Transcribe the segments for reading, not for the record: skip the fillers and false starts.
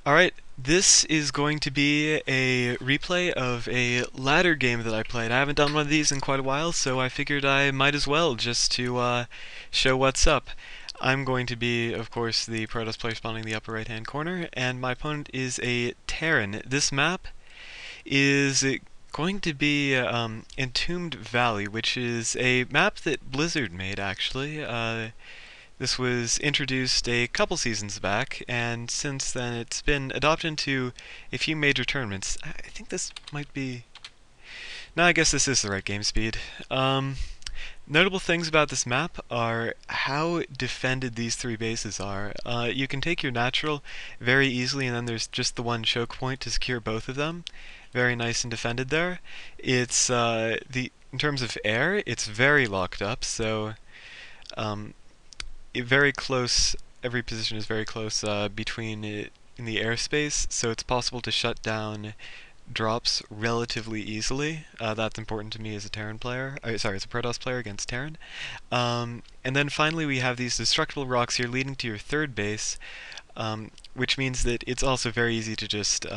Alright, this is going to be a replay of a ladder game that I played. I haven't done one of these in quite a while, so I figured I might as well just to show what's up. I'm going to be, of course, the Protoss player spawning the upper right-hand corner, and my opponent is a Terran. This map is going to be Entombed Valley, which is a map that Blizzard made, actually. This was introduced a couple seasons back, and since then it's been adopted into a few major tournaments. I think this might be... No, I guess this is the right game speed. Notable things about this map are how defended these three bases are. You can take your natural very easily, and then there's just the one choke point to secure both of them. Very nice and defended there. It's in terms of air, it's very locked up, so very close. Every position is very close between it in the airspace, so it's possible to shut down drops relatively easily. That's important to me as a Terran player. Sorry, as a Protoss player against Terran. And then finally we have these destructible rocks here leading to your third base, which means that it's also very easy to just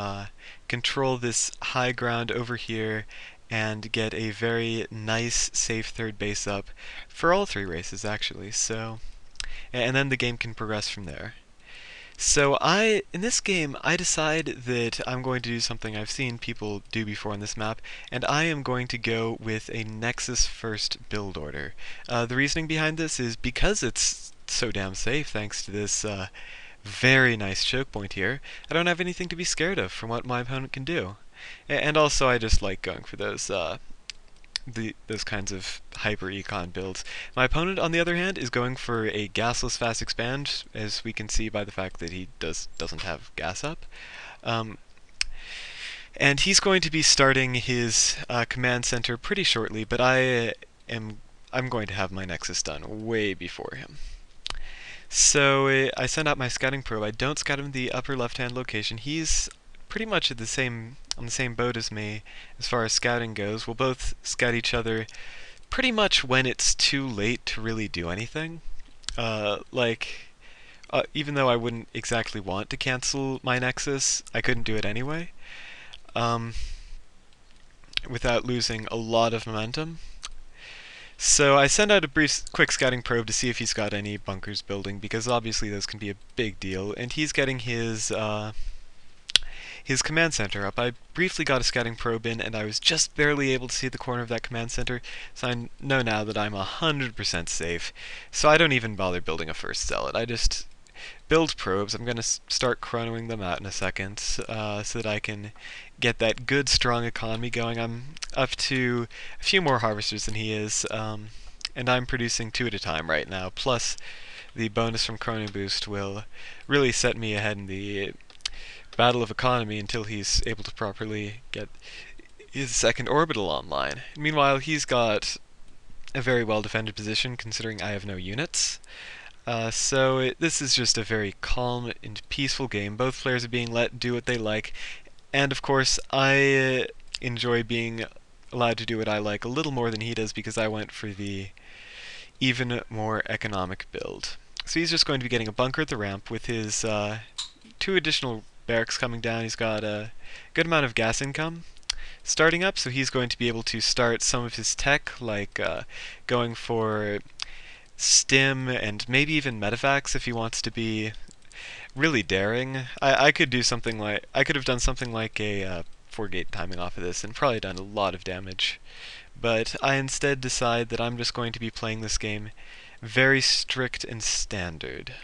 control this high ground over here and get a very nice, safe third base up for all three races, actually. So, and then the game can progress from there. So in this game, I decide that I'm going to do something I've seen people do before on this map, and I am going to go with a Nexus first build order. The reasoning behind this is because it's so damn safe thanks to this very nice choke point here. I don't have anything to be scared of from what my opponent can do. And also I just like going for those kinds of hyper econ builds. My opponent, on the other hand, is going for a gasless fast expand, as we can see by the fact that he doesn't have gas up. And he's going to be starting his command center pretty shortly, but I'm going to have my Nexus done way before him. So I send out my scouting probe. I don't scout him in the upper left-hand location. He's pretty much on the same boat as me as far as scouting goes. We'll both scout each other pretty much when it's too late to really do anything. Even though I wouldn't exactly want to cancel my Nexus, I couldn't do it anyway, without losing a lot of momentum. So I send out a quick scouting probe to see if he's got any bunkers building, because obviously those can be a big deal, and he's getting his command center up. I briefly got a scouting probe in, and I was just barely able to see the corner of that command center, so I know now that I'm 100% safe. So I don't even bother building a first zealot. I just build probes. I'm going to start chronoing them out in a second, so that I can get that good, strong economy going. I'm up to a few more harvesters than he is, and I'm producing 2 at a time right now, plus the bonus from Chrono Boost will really set me ahead in the battle of economy until he's able to properly get his second orbital online. Meanwhile, he's got a very well defended position considering I have no units. This is just a very calm and peaceful game. Both players are being let do what they like, and of course I enjoy being allowed to do what I like a little more than he does, because I went for the even more economic build. So he's just going to be getting a bunker at the ramp with his 2 additional barracks coming down. He's got a good amount of gas income starting up, so he's going to be able to start some of his tech, like going for stim and maybe even medevacs if he wants to be really daring. I could do something like, I could have done something like a 4-gate timing off of this and probably done a lot of damage, but I instead decide that I'm just going to be playing this game very strict and standard.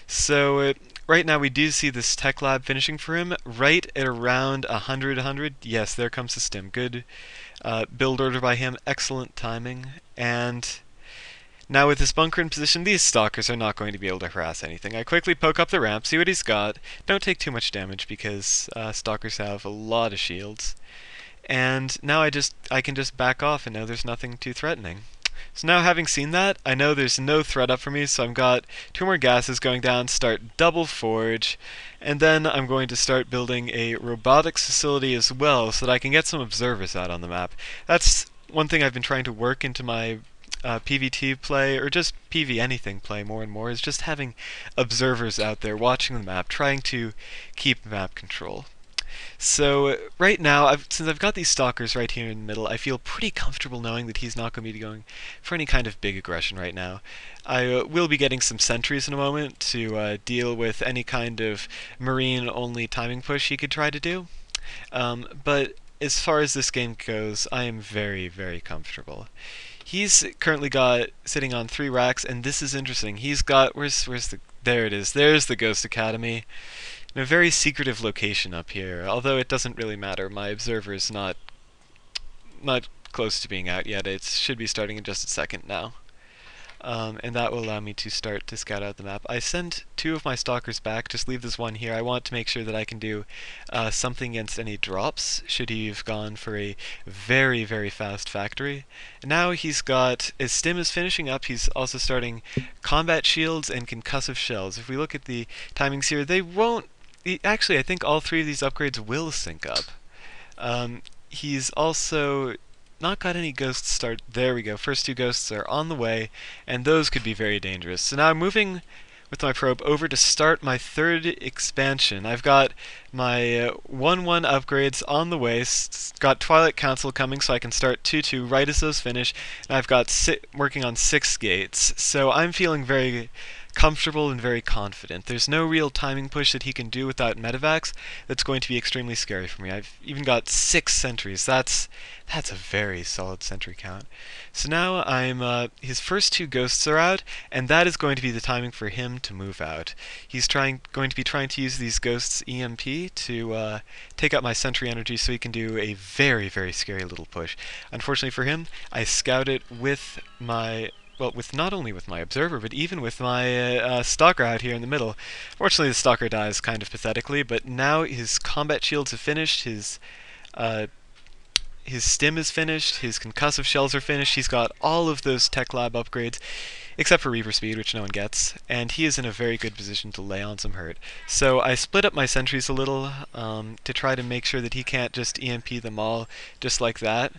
So right now we do see this tech lab finishing for him right at around 100. Yes, there comes the stim. Good build order by him, excellent timing. And now with this bunker in position, these stalkers are not going to be able to harass anything. I quickly poke up the ramp, see what he's got. Don't take too much damage because stalkers have a lot of shields. And now I can just back off and know there's nothing too threatening. So now, having seen that, I know there's no threat up for me, so I've got 2 more gases going down, start double forge, and then I'm going to start building a robotics facility as well, so that I can get some observers out on the map. That's one thing I've been trying to work into my PvT play, or just PV anything play more and more, is just having observers out there watching the map, trying to keep map control. So right now, since I've got these stalkers right here in the middle, I feel pretty comfortable knowing that he's not going to be going for any kind of big aggression right now. I will be getting some sentries in a moment to deal with any kind of marine-only timing push he could try to do. But as far as this game goes, I am very, very comfortable. He's currently got sitting on 3 racks, and this is interesting. He's got where's the there it is. There's the Ghost Academy in a very secretive location up here. Although it doesn't really matter. My observer is not close to being out yet. It should be starting in just a second now. And that will allow me to start to scout out the map. I sent 2 of my stalkers back, just leave this one here. I want to make sure that I can do something against any drops, should he have gone for a very, very fast factory. And now he's got, as Stim is finishing up, he's also starting combat shields and concussive shells. If we look at the timings here, they won't, actually I think all 3 of these upgrades will sync up. He's also not got any ghosts start. There we go. First 2 ghosts are on the way, and those could be very dangerous. So now I'm moving with my probe over to start my 3rd expansion. I've got my 1-1 upgrades on the way. Got Twilight Council coming, so I can start 2-2 right as those finish. And I've got working on 6 gates. So I'm feeling very comfortable and very confident. There's no real timing push that he can do without medevacs that's going to be extremely scary for me. I've even got 6 sentries. That's a very solid sentry count. So now I'm his first 2 ghosts are out, and that is going to be the timing for him to move out. He's going to be trying to use these ghosts EMP to take out my sentry energy so he can do a very, very scary little push. Unfortunately for him, I scout it with my with not only with my observer, but even with my stalker out here in the middle. Fortunately, the stalker dies kind of pathetically, but now his combat shields have finished, his stim is finished, his concussive shells are finished, he's got all of those tech lab upgrades, except for Reaper Speed, which no one gets, and he is in a very good position to lay on some hurt. So I split up my sentries a little to try to make sure that he can't just EMP them all just like that,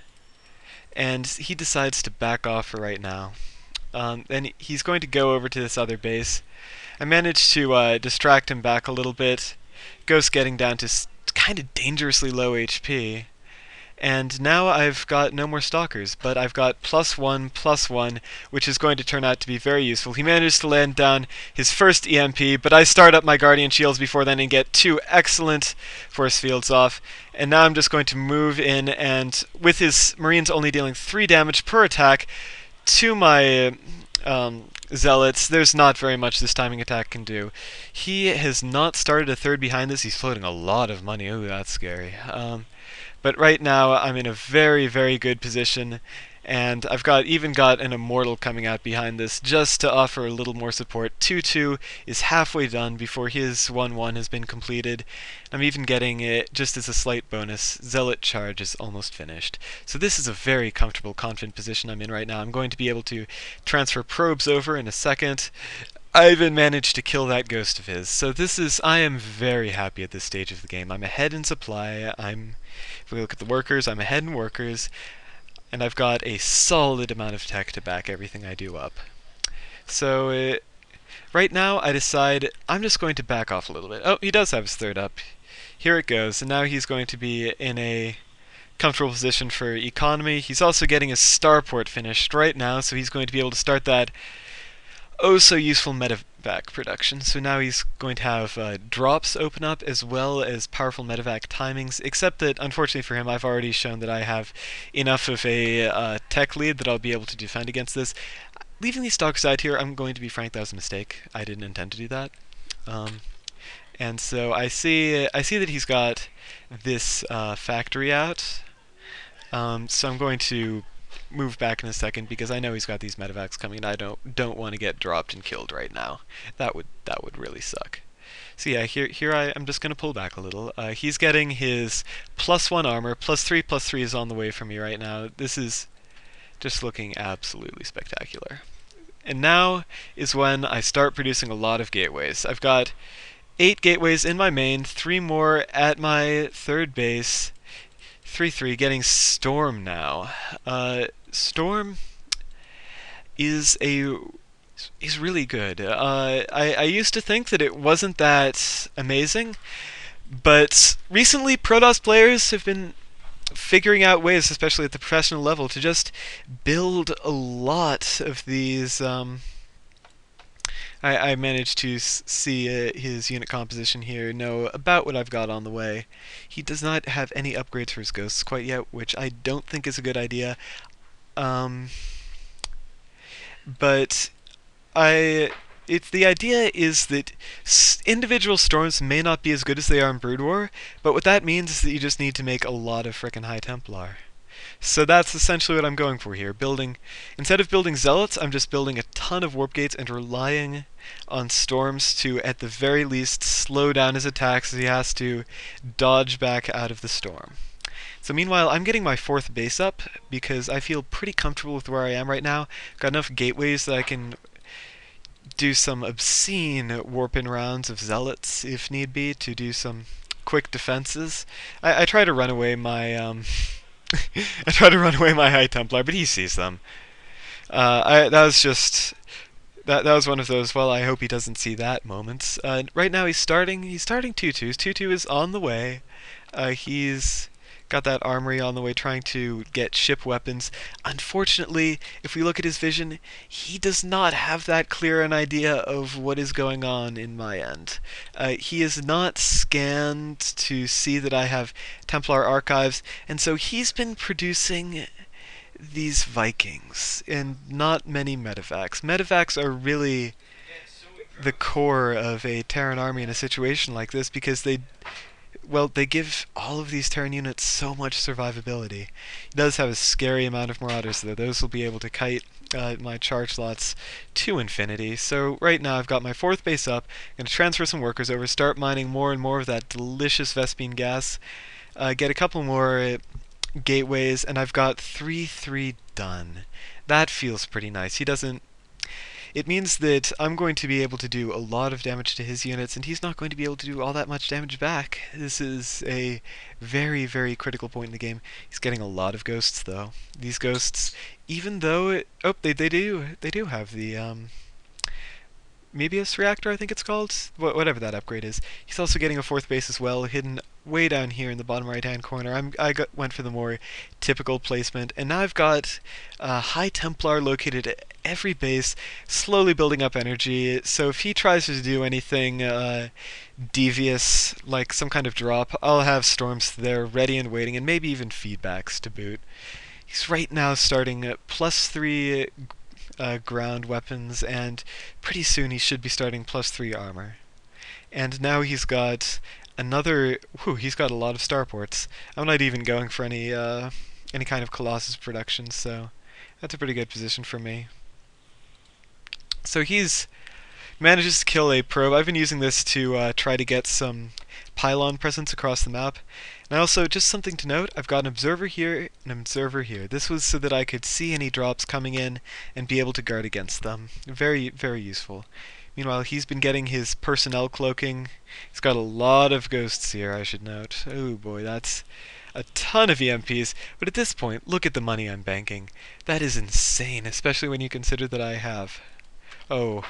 and he decides to back off for right now. Then he's going to go over to this other base. I managed to distract him back a little bit. Ghost getting down to kind of dangerously low HP. And now I've got no more stalkers, but I've got +1/+1, which is going to turn out to be very useful. He managed to land down his first EMP, but I start up my Guardian Shields before then and get 2 excellent force fields off. And now I'm just going to move in, and with his Marines only dealing 3 damage per attack to my Zealots, there's not very much this timing attack can do. He has not started a 3rd behind this. He's floating a lot of money. Ooh, that's scary. But right now, I'm in a very, very good position, and I've even got an Immortal coming out behind this just to offer a little more support. 2-2 is halfway done before his 1-1 has been completed. I'm even getting it just as a slight bonus. Zealot charge is almost finished. So this is a very comfortable, confident position I'm in right now. I'm going to be able to transfer probes over in a second. I even managed to kill that ghost of his. So I am very happy at this stage of the game. I'm ahead in supply. If we look at the workers, I'm ahead in workers, and I've got a solid amount of tech to back everything I do up. So right now I decide I'm just going to back off a little bit. Oh, he does have his 3rd up. Here it goes, and now he's going to be in a comfortable position for economy. He's also getting his starport finished right now, so he's going to be able to start that so useful medevac production. So now he's going to have drops open up as well as powerful medevac timings, except that unfortunately for him I've already shown that I have enough of a tech lead that I'll be able to defend against this. Leaving these stalkers out here, I'm going to be frank, that was a mistake. I didn't intend to do that. And so I see that he's got this factory out, so I'm going to move back in a second because I know he's got these medevacs coming, and I don't want to get dropped and killed right now. That would really suck. So yeah, here I'm just going to pull back a little. He's getting his +1 armor, +3/+3 is on the way for me right now. This is just looking absolutely spectacular. And now is when I start producing a lot of gateways. I've got 8 gateways in my main, 3 more at my 3rd base. 3-3, getting Storm now. Storm, is a is really good. I used to think that it wasn't that amazing, but recently Protoss players have been figuring out ways, especially at the professional level, to just build a lot of these. I managed to see his unit composition here, know about what I've got on the way. He does not have any upgrades for his ghosts quite yet, which I don't think is a good idea. Um, but I it's the idea is that individual storms may not be as good as they are in Brood War, but what that means is that you just need to make a lot of frickin' High Templar. So that's essentially what I'm going for here. Instead of building zealots, I'm just building a ton of warp gates and relying on storms to, at the very least, slow down his attacks as he has to dodge back out of the storm. So meanwhile, I'm getting my fourth base up because I feel pretty comfortable with where I am right now. Got enough gateways that I can do some obscene warp-in rounds of zealots if need be to do some quick defenses. I try to run away my I try to run away my High Templar, but he sees them. That was just that was one of those. Well, I hope he doesn't see that moments. Right now he's starting. He's starting 2-2s. 2-2 is on the way. He's got that armory on the way, trying to get ship weapons. Unfortunately, if we look at his vision, he does not have that clear an idea of what is going on in my end. He is not scanned to see that I have Templar archives, and so he's been producing these Vikings and not many medevacs. Medevacs are really the core of a Terran army in a situation like this because they give all of these Terran units so much survivability. He does have a scary amount of Marauders, though. Those will be able to kite my charge slots to infinity. So right now I've got my fourth base up. I'm going to transfer some workers over, start mining more and more of that delicious Vespene gas, get a couple more gateways, and I've got 3-3 done. That feels pretty nice. He doesn't It means that I'm going to be able to do a lot of damage to his units, and he's not going to be able to do all that much damage back. This is a very, very critical point in the game. He's getting a lot of ghosts, though. These ghosts, even though they do have the Mebius reactor, I think it's called, whatever that upgrade is. He's also getting a fourth base as well, hidden way down here in the bottom right-hand corner. Went for the more typical placement, and now I've got High Templar located at every base, slowly building up energy. So if he tries to do anything devious, like some kind of drop, I'll have storms there ready and waiting, and maybe even feedbacks to boot. He's right now starting at +3 ground weapons, and pretty soon he should be starting +3 armor. And now he's got he's got a lot of starports. I'm not even going for any kind of Colossus production, so that's a pretty good position for me. So he's manages to kill a probe. I've been using this to try to get some pylon presence across the map. And also, just something to note, I've got an observer here and an observer here. This was so that I could see any drops coming in and be able to guard against them. Very, very useful. Meanwhile, he's been getting his personnel cloaking. He's got a lot of ghosts here, I should note. Oh boy, that's a ton of EMPs. But at this point, look at the money I'm banking. That is insane, especially when you consider that I have... Oh,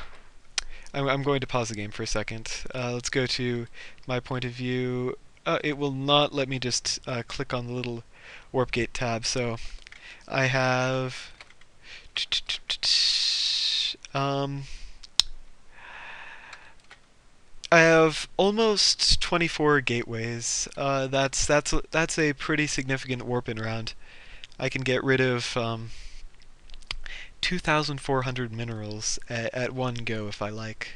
I'm going to pause the game for a second. Let's go to my point of view. It will not let me just click on the little warp gate tab, so I have... I have almost 24 gateways. That's a pretty significant warp-in round. I can get rid of 2,400 minerals at one go if I like.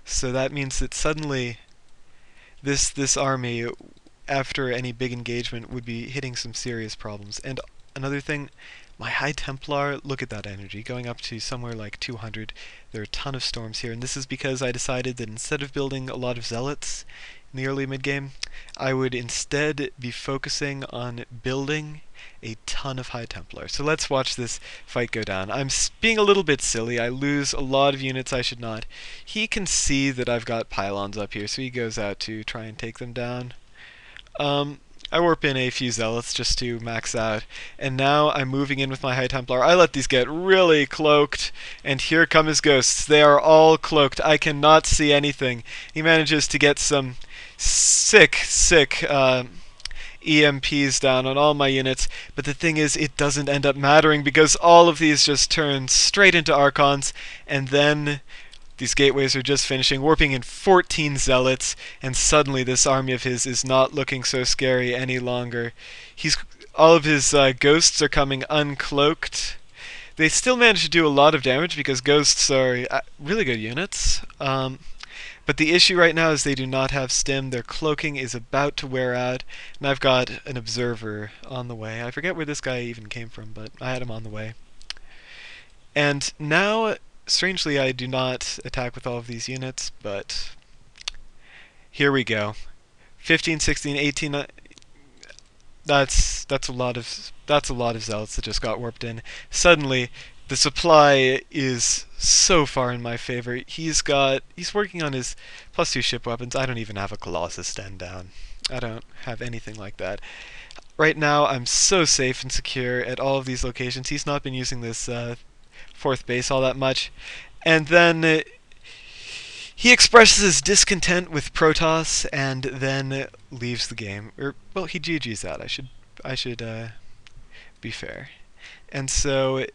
So that means that suddenly this army, after any big engagement, would be hitting some serious problems. And another thing, my High Templar, look at that energy, going up to somewhere like 200. There are a ton of storms here, and this is because I decided that instead of building a lot of zealots in the early mid-game, I would instead be focusing on building a ton of High Templar. So let's watch this fight go down. I'm being a little bit silly. I lose a lot of units I should not. He can see that I've got pylons up here, so he goes out to try and take them down. I warp in a few zealots just to max out, and now I'm moving in with my High Templar. I let these get really cloaked, and here come his ghosts. They are all cloaked. I cannot see anything. He manages to get some sick EMPs down on all my units, but the thing is, it doesn't end up mattering because all of these just turn straight into Archons, and then these gateways are just finishing, warping in 14 zealots, and suddenly this army of his is not looking so scary any longer. All of his ghosts are coming uncloaked. They still manage to do a lot of damage because ghosts are really good units. But the issue right now is they do not have stim. Their cloaking is about to wear out, and I've got an observer on the way. I forget where this guy even came from, but I had him on the way. And now, strangely, I do not attack with all of these units, but here we go. 15, 16, 18. That's a lot of zealots that just got warped in. Suddenly, the supply is so far in my favor. He's working on his +2 ship weapons. I don't even have a Colossus stand down. I don't have anything like that. Right now, I'm so safe and secure at all of these locations. He's not been using this fourth base all that much. And then he expresses his discontent with Protoss and then leaves the game. Well, he GG's out. I should be fair. And so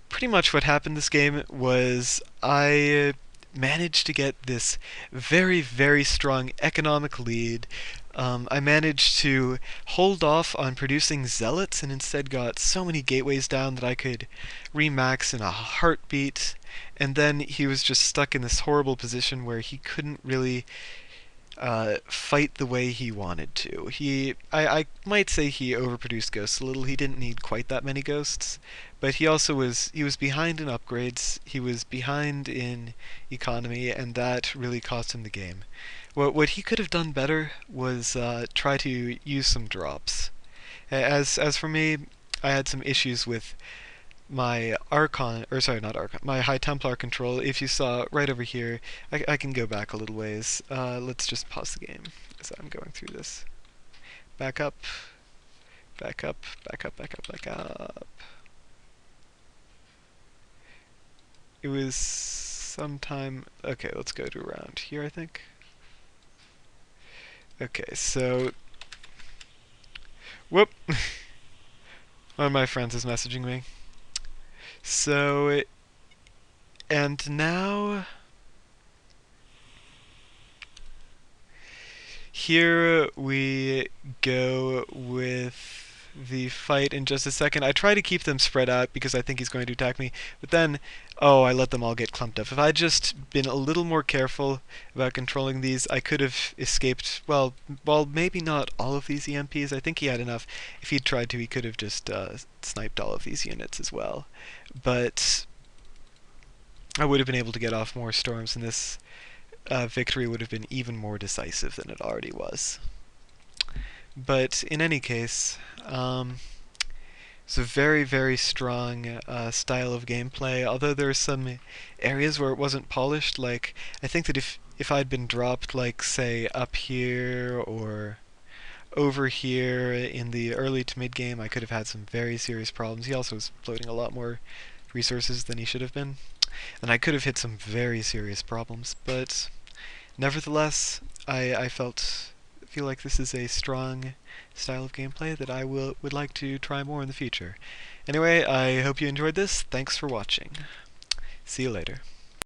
pretty much what happened this game was I managed to get this very, very strong economic lead. I managed to hold off on producing zealots and instead got so many gateways down that I could remax in a heartbeat. And then he was just stuck in this horrible position where he couldn't really fight the way he wanted to. I might say he overproduced ghosts a little. He didn't need quite that many ghosts, but he was behind in upgrades. He was behind in economy, and that really cost him the game. What he could have done better was try to use some drops. As for me, I had some issues with my my High Templar control. If you saw right over here, I can go back a little ways. Let's just pause the game as I'm going through this. Back up, back up, back up, back up, back up. It was sometime. Okay, let's go to around here, I think. Okay, so. Whoop! One of my friends is messaging me. So, and now, here we go with the fight in just a second. I try to keep them spread out because I think he's going to attack me, but then, oh, I let them all get clumped up. If I'd just been a little more careful about controlling these, I could have escaped, well, maybe not all of these EMPs. I think he had enough. If he'd tried to, he could have just sniped all of these units as well. But I would have been able to get off more storms, and this victory would have been even more decisive than it already was. But in any case, it's a very, very strong style of gameplay, although there are some areas where it wasn't polished. Like, I think that if I'd been dropped, like, say, up here or over here in the early to mid game, I could have had some very serious problems. He also was floating a lot more resources than he should have been, and I could have hit some very serious problems. But nevertheless, I feel like this is a strong style of gameplay that I would like to try more in the future. Anyway, I hope you enjoyed this. Thanks for watching. See you later.